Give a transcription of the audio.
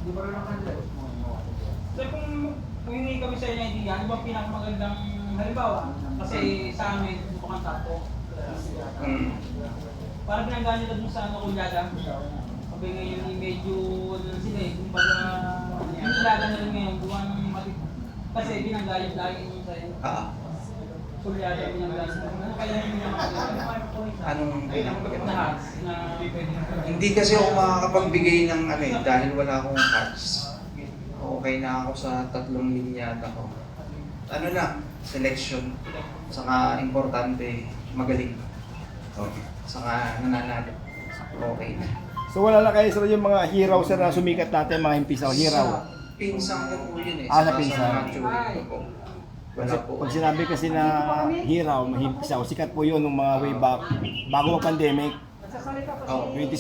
Di ba rin ang kanila? So kung humingi kami sa inyo idea, ano bang pinakamagandang halimbawa? Kasi sa amin, mukhang tato. Parang pinanggaan nila dun sa kunyada. Sabi ngayon medyo ano sila eh, kumbaga nilaga na rin ngayon, buwan matik. Kasi binanggayan lagi yung sa'yo. Kunyada binanggayan. Ano kaya yung Anong pinakaganda? lahat na Hindi kasi ako makakapagbigay ng ano eh, dahil wala akong hearts. Okay na ako sa 3 linyata ko. Ano lang, selection. Saka importante, magaling. Saka nananalo. Okay na. So wala na kayo sir yung mga hero sir na sumikat natin, mga himpisaw, hero. Pinsang ko po yun eh. Sa Saka pinsan. sa maturing ko po. Wala po. Pag sinabi kasi na hero, mahimpisaw, sikat po yun nung mga way back, bago mag-pandemic. Oh, 26